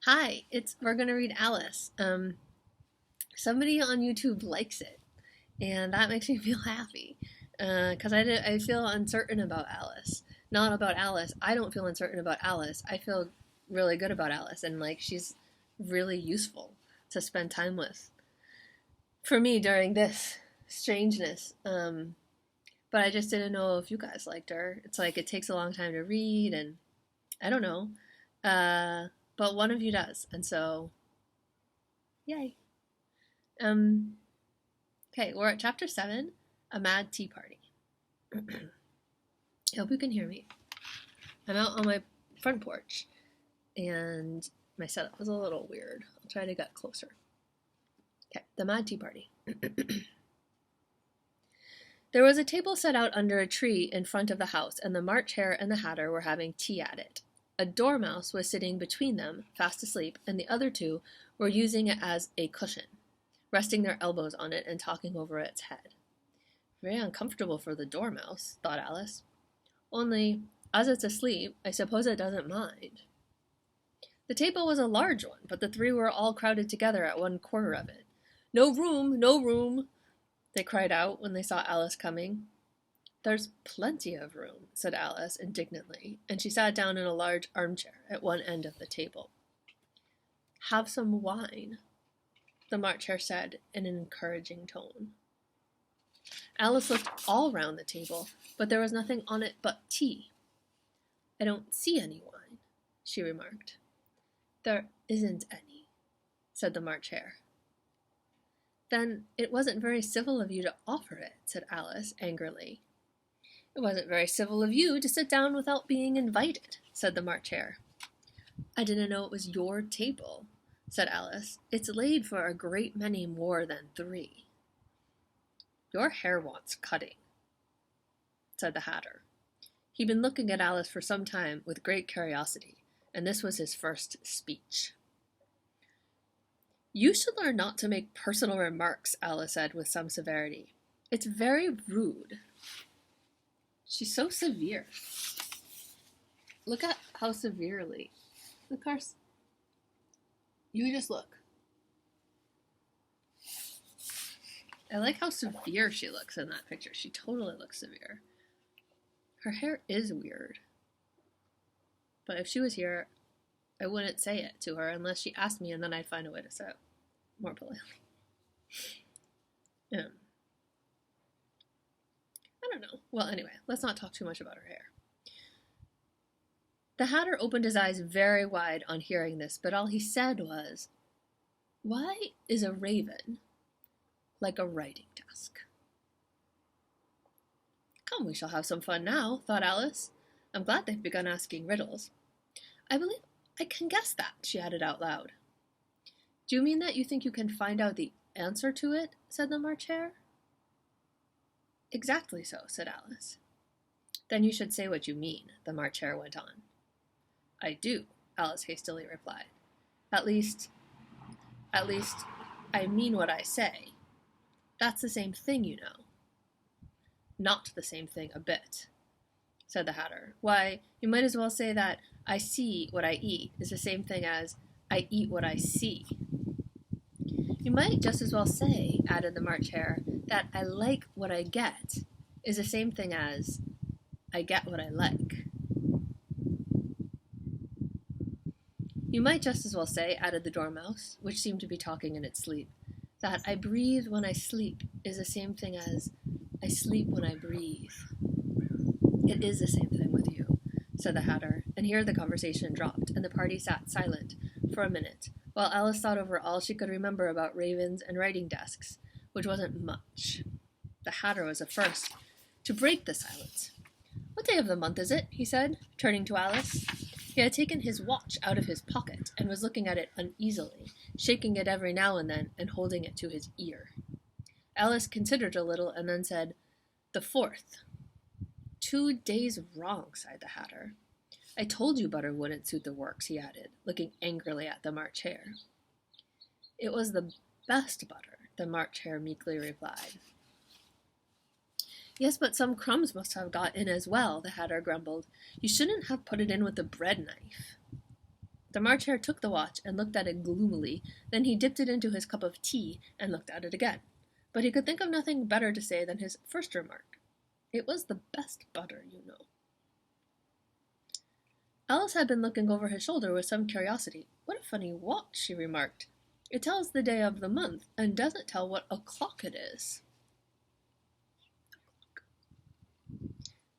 Hi, we're gonna read Alice. Somebody on YouTube likes it, and that makes me feel happy. Because I feel uncertain about Alice. Not about Alice. I don't feel uncertain about Alice. I feel really good about Alice, and like she's really useful to spend time with for me during this strangeness. But I just didn't know if you guys liked her. It's like it takes a long time to read, and I don't know. But one of you does, and so yay. Um, okay, we're at chapter 7, A Mad Tea Party. I hope you can hear me. I'm out on my front porch, and my setup is a little weird. I'll try to get closer. Okay, the Mad Tea Party. There was a table set out under a tree in front of the house, and the March Hare and the Hatter were having tea at it. A dormouse was sitting between them, fast asleep, and the other two were using it as a cushion, resting their elbows on it and talking over its head. Very uncomfortable for the dormouse, thought Alice. Only, as it's asleep, I suppose it doesn't mind. The table was a large one, but the three were all crowded together at one corner of it. No room, no room, they cried out when they saw Alice coming. There's plenty of room, said Alice indignantly, and she sat down in a large armchair at one end of the table. Have some wine, the March Hare said in an encouraging tone. Alice looked all round the table, but there was nothing on it but tea. I don't see any wine, she remarked. There isn't any, said the March Hare. Then it wasn't very civil of you to offer it, said Alice angrily. It wasn't very civil of you to sit down without being invited, said the March Hare. I didn't know it was your table, said Alice. It's laid for a great many more than 3. Your hair wants cutting, said the Hatter. He'd been looking at Alice for some time with great curiosity, and this was his first speech. You should learn not to make personal remarks, Alice said with some severity. It's very rude. She's so severe. Look at how severely. Of course, you just look. I like how severe she looks in that picture. She totally looks severe. Her hair is weird. But if she was here, I wouldn't say it to her unless she asked me, and then I'd find a way to say it more politely. I don't know. Well, anyway, let's not talk too much about her hair. The Hatter opened his eyes very wide on hearing this, but all he said was, Why is a raven like a writing desk? Come, we shall have some fun now, thought Alice. I'm glad they've begun asking riddles. I believe I can guess that, she added out loud. Do you mean that you think you can find out the answer to it? Said the March Hare. Exactly so, said Alice. Then you should say what you mean, the March Hare went on. I do, Alice hastily replied. At least, I mean what I say. That's the same thing, you know. Not the same thing a bit, said the Hatter. Why, you might as well say that I see what I eat is the same thing as I eat what I see. You might just as well say, added the March Hare, that I like what I get is the same thing as I get what I like. You might just as well say, added the Dormouse, which seemed to be talking in its sleep, that I breathe when I sleep is the same thing as I sleep when I breathe. It is the same thing with you, said the Hatter, and here the conversation dropped, and the party sat silent for a minute, while Alice thought over all she could remember about ravens and writing desks, which wasn't much. The Hatter was the first to break the silence. What day of the month is it? He said, turning to Alice. He had taken his watch out of his pocket and was looking at it uneasily, shaking it every now and then and holding it to his ear. Alice considered a little and then said, The 4th. 2 days wrong, sighed the Hatter. I told you butter wouldn't suit the works, he added, looking angrily at the March Hare. It was the best butter, the March Hare meekly replied. Yes, but some crumbs must have got in as well, the Hatter grumbled. You shouldn't have put it in with the bread knife. The March Hare took the watch and looked at it gloomily, then he dipped it into his cup of tea and looked at it again. But he could think of nothing better to say than his first remark. It was the best butter, you know. Alice had been looking over his shoulder with some curiosity. What a funny watch, she remarked. It tells the day of the month, and doesn't tell what o'clock it is.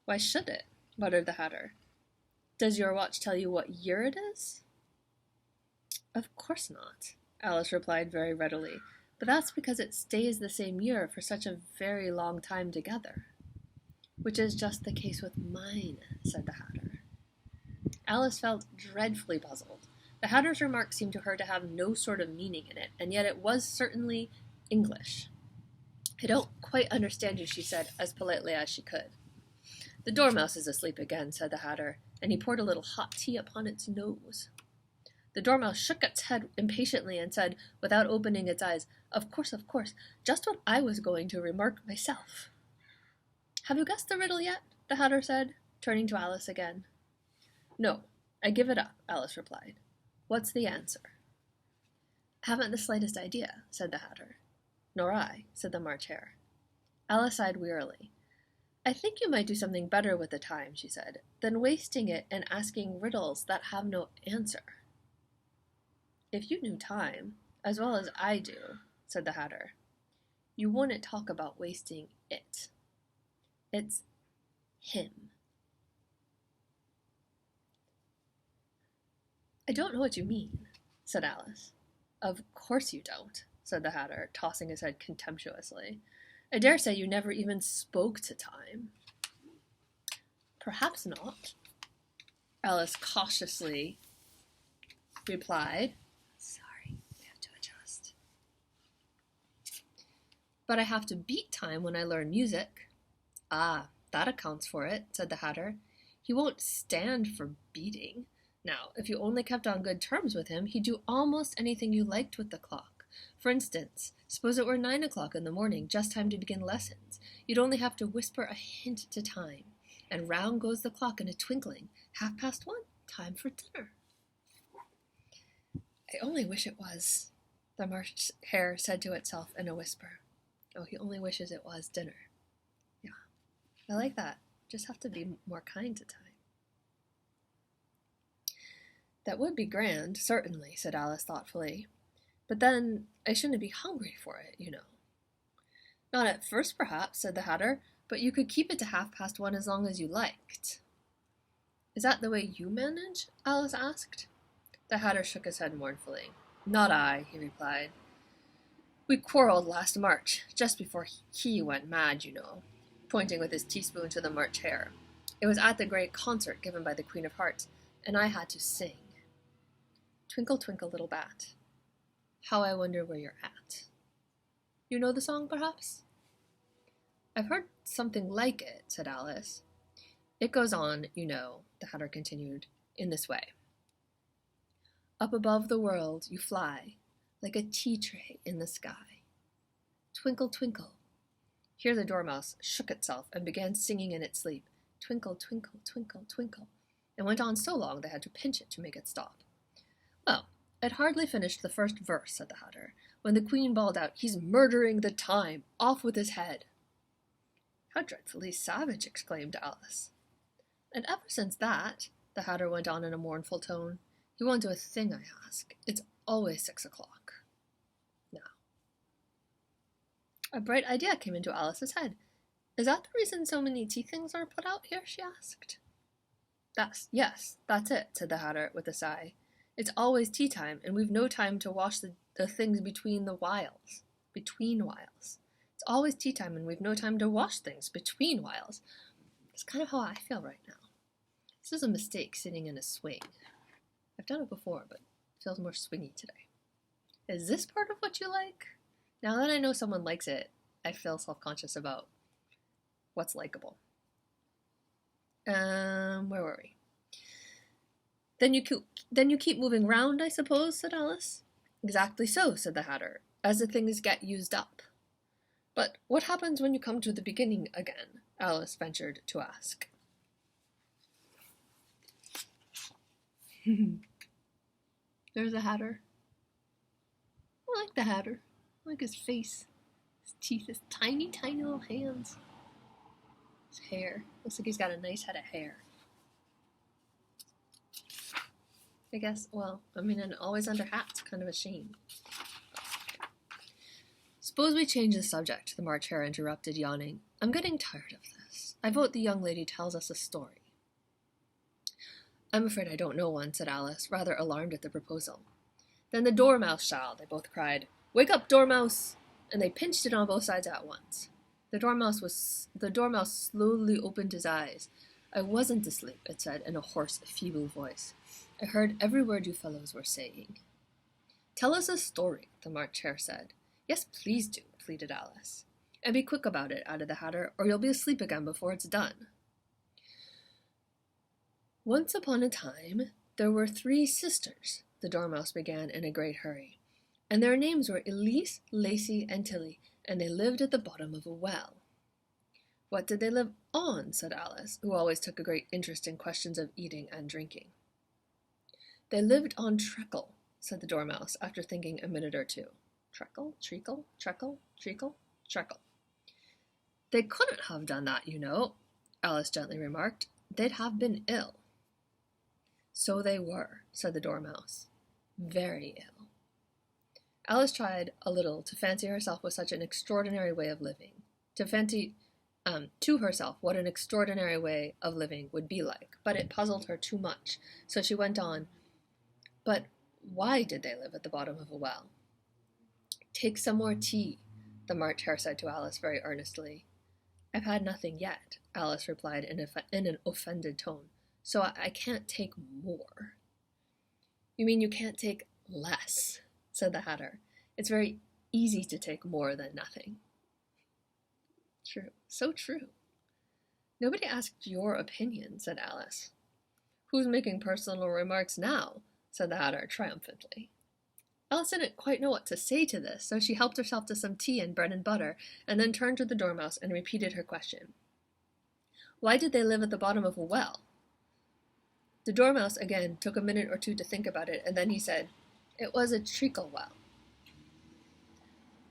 Why should it? Muttered the Hatter. Does your watch tell you what year it is? Of course not, Alice replied very readily, but that's because it stays the same year for such a very long time together. Which is just the case with mine, said the Hatter. Alice felt dreadfully puzzled. The Hatter's remark seemed to her to have no sort of meaning in it, and yet it was certainly English. I don't quite understand you, she said, as politely as she could. The Dormouse is asleep again, said the Hatter, and he poured a little hot tea upon its nose. The Dormouse shook its head impatiently and said, without opening its eyes, of course, just what I was going to remark myself. Have you guessed the riddle yet? The Hatter said, turning to Alice again. No, I give it up, Alice replied. What's the answer? Haven't the slightest idea, said the Hatter. Nor I, said the March Hare. Alice sighed wearily. I think you might do something better with the time, she said, than wasting it and asking riddles that have no answer. If you knew time, as well as I do, said the Hatter, you wouldn't talk about wasting it. It's him. I don't know what you mean, said Alice. Of course you don't, said the Hatter, tossing his head contemptuously. I dare say you never even spoke to time. Perhaps not, Alice cautiously replied. Sorry, we have to adjust. But I have to beat time when I learn music. Ah, that accounts for it, said the Hatter. He won't stand for beating. Now, if you only kept on good terms with him, he'd do almost anything you liked with the clock. For instance, suppose it were 9 o'clock in the morning, just time to begin lessons. You'd only have to whisper a hint to time, and round goes the clock in a twinkling. 1:30, time for dinner. I only wish it was, the March Hare said to itself in a whisper. Oh, he only wishes it was dinner. Yeah, I like that. Just have to be more kind to time. That would be grand, certainly, said Alice thoughtfully. But then I shouldn't be hungry for it, you know. Not at first, perhaps, said the Hatter, but you could keep it to 1:30 as long as you liked. Is that the way you manage? Alice asked. The Hatter shook his head mournfully. Not I, he replied. We quarreled last March, just before he went mad, you know, pointing with his teaspoon to the March Hare. It was at the great concert given by the Queen of Hearts, and I had to sing. Twinkle, twinkle, little bat. How I wonder where you're at. You know the song, perhaps? I've heard something like it, said Alice. It goes on, you know, the Hatter continued, in this way. Up above the world you fly, like a tea tray in the sky. Twinkle, twinkle. Here the Dormouse shook itself and began singing in its sleep, twinkle, twinkle, twinkle, twinkle, and went on so long they had to pinch it to make it stop. Well, it hardly finished the first verse, said the Hatter, when the Queen bawled out, He's murdering the time! Off with his head! How dreadfully savage, exclaimed Alice. And ever since that, the Hatter went on in a mournful tone, he won't do a thing I ask. It's always 6 o'clock. Now. A bright idea came into Alice's head. Is that the reason so many tea things are put out here? She asked. Yes, that's it, said the Hatter with a sigh. It's always tea time, and we've no time to wash the things between whiles. It's always tea time, and we've no time to wash things between whiles. It's kind of how I feel right now. This is a mistake sitting in a swing. I've done it before, but it feels more swingy today. Is this part of what you like? Now that I know someone likes it, I feel self-conscious about what's likable. Where were we? Then you keep moving round, I suppose, said Alice. Exactly so, said the Hatter, as the things get used up. But what happens when you come to the beginning again? Alice ventured to ask. There's the Hatter. I like the Hatter. I like his face, his teeth, his tiny, tiny little hands. His hair. Looks like he's got a nice head of hair. I guess, and always under hats. Kind of a shame. Suppose we change the subject, the March Hare interrupted, yawning. I'm getting tired of this. I vote the young lady tells us a story. I'm afraid I don't know one, said Alice, rather alarmed at the proposal. Then the Dormouse shall, they both cried. Wake up, Dormouse! And they pinched it on both sides at once. The Dormouse slowly opened his eyes. I wasn't asleep, it said in a hoarse, feeble voice. I heard every word you fellows were saying. Tell us a story, the March Hare said. Yes, please do, pleaded Alice. And be quick about it, added the Hatter, or you'll be asleep again before it's done. Once upon a time, there were 3 sisters, the Dormouse began in a great hurry, and their names were Elise, Lacey, and Tilly, and they lived at the bottom of a well. What did they live on? Said Alice, who always took a great interest in questions of eating and drinking. They lived on treacle, said the Dormouse, after thinking a minute or two. Treacle, treacle, treacle, treacle, treacle. They couldn't have done that, you know, Alice gently remarked. They'd have been ill. So they were, said the Dormouse. Very ill. Alice tried a little to fancy herself with such an extraordinary way of living, to fancy to herself what an extraordinary way of living would be like, but it puzzled her too much, so she went on, But why did they live at the bottom of a well? Take some more tea, the March Hare said to Alice very earnestly. I've had nothing yet, Alice replied in an offended tone, so I can't take more. You mean you can't take less, said the Hatter. It's very easy to take more than nothing. True, so true. Nobody asked your opinion, said Alice. Who's making personal remarks now? Said the Hatter triumphantly. Alice didn't quite know what to say to this, so she helped herself to some tea and bread and butter, and then turned to the Dormouse and repeated her question. Why did they live at the bottom of a well? The Dormouse again took a minute or two to think about it, and then he said, It was a treacle well.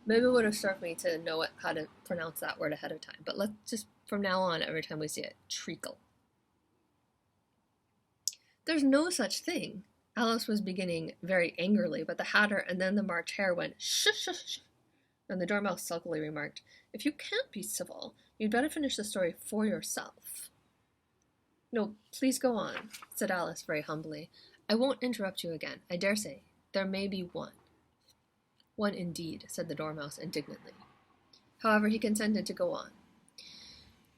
Maybe it would have served me to know how to pronounce that word ahead of time, but let's just, from now on, every time we see it, treacle. There's no such thing. Alice was beginning very angrily, but the Hatter and then the March Hare went, Shh, shh, shh. And the Dormouse sulkily remarked, If you can't be civil, you'd better finish the story for yourself. No, please go on, said Alice very humbly. I won't interrupt you again. I dare say there may be one. One indeed, said the Dormouse indignantly. However, he consented to go on.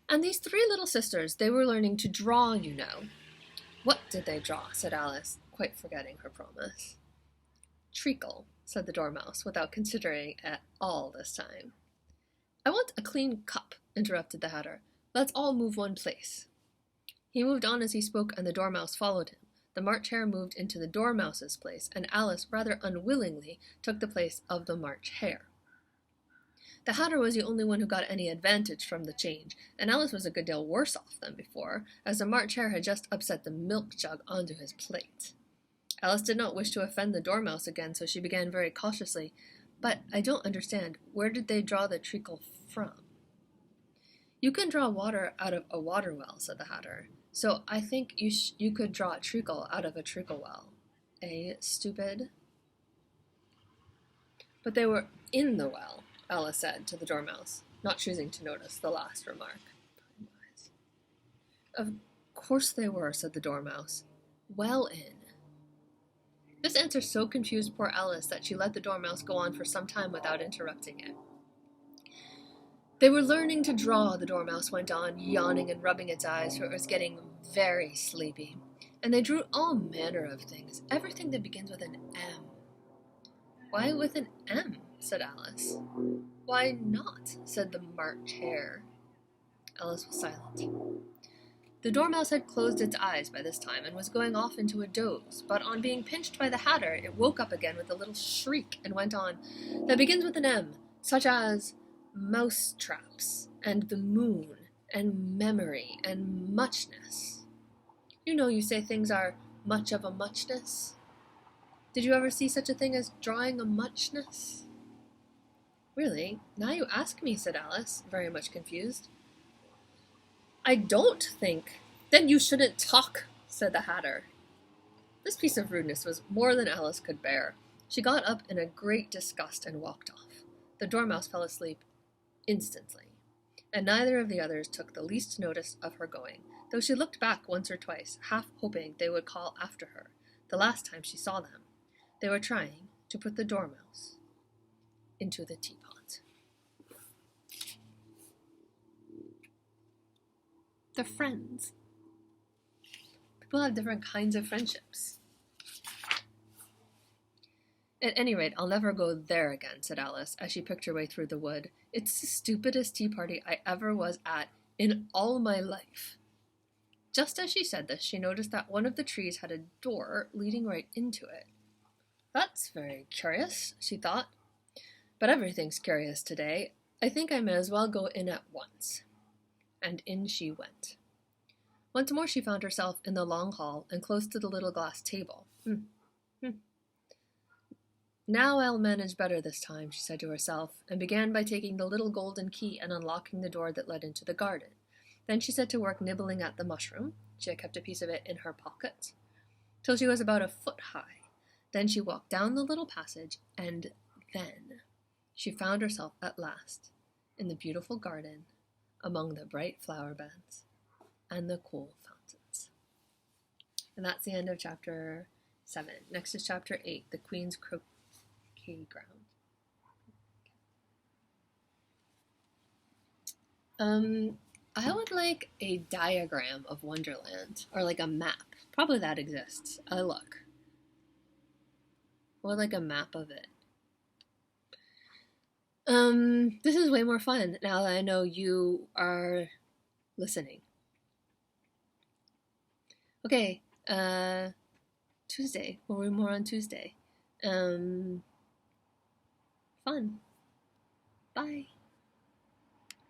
And these 3 little sisters, they were learning to draw, you know. What did they draw? Said Alice, quite forgetting her promise. Treacle, said the Dormouse, without considering at all this time. I want a clean cup, interrupted the Hatter. Let's all move one place. He moved on as he spoke, and the Dormouse followed him. The March Hare moved into the Dormouse's place, and Alice, rather unwillingly, took the place of the March Hare. The Hatter was the only one who got any advantage from the change, and Alice was a good deal worse off than before, as the March Hare had just upset the milk jug onto his plate. Alice did not wish to offend the Dormouse again, so she began very cautiously, But I don't understand. Where did they draw the treacle from? You can draw water out of a water well, said the Hatter. So I think you could draw a treacle out of a treacle well. Eh, stupid? But they were in the well, Alice said to the Dormouse, not choosing to notice the last remark. Of course they were, said the Dormouse. Well in. This answer so confused poor Alice that she let the Dormouse go on for some time without interrupting it. They were learning to draw, the Dormouse went on, yawning and rubbing its eyes, for it was getting very sleepy. And they drew all manner of things, everything that begins with an M. Why with an M? Said Alice. Why not? Said the March Hare. Alice was silent. The Dormouse had closed its eyes by this time and was going off into a doze, but on being pinched by the Hatter, it woke up again with a little shriek and went on, That begins with an M, such as mouse traps, and the moon, and memory, and muchness. You know you say things are much of a muchness. Did you ever see such a thing as drawing a muchness? Really? Now you ask me, said Alice, very much confused. I don't think. Then you shouldn't talk, said the Hatter. This piece of rudeness was more than Alice could bear. She got up in a great disgust and walked off. The Dormouse fell asleep instantly, and neither of the others took the least notice of her going, though she looked back once or twice, half hoping they would call after her, the last time she saw them. They were trying to put the Dormouse into the teapot. They're friends. People have different kinds of friendships. At any rate, I'll never go there again, said Alice, as she picked her way through the wood. It's the stupidest tea party I ever was at in all my life. Just as she said this, she noticed that one of the trees had a door leading right into it. That's very curious, she thought. But everything's curious today. I think I may as well go in at once. And in she went. Once more she found herself in the long hall and close to the little glass table. Now I'll manage better this time, she said to herself, and began by taking the little golden key and unlocking the door that led into the garden. Then she set to work nibbling at the mushroom. She had kept a piece of it in her pocket, till she was about a foot high. Then she walked down the little passage, and then she found herself at last in the beautiful garden, among the bright flower beds and the cool fountains. And that's the end of chapter 7. Next is chapter 8, the Queen's Croquet Ground. I would like a diagram of Wonderland, or like a map. Probably that exists. I'll look. Or like a map of it. This is way more fun now that I know you are listening. Okay, Tuesday. We'll read more on Tuesday. Fun. Bye.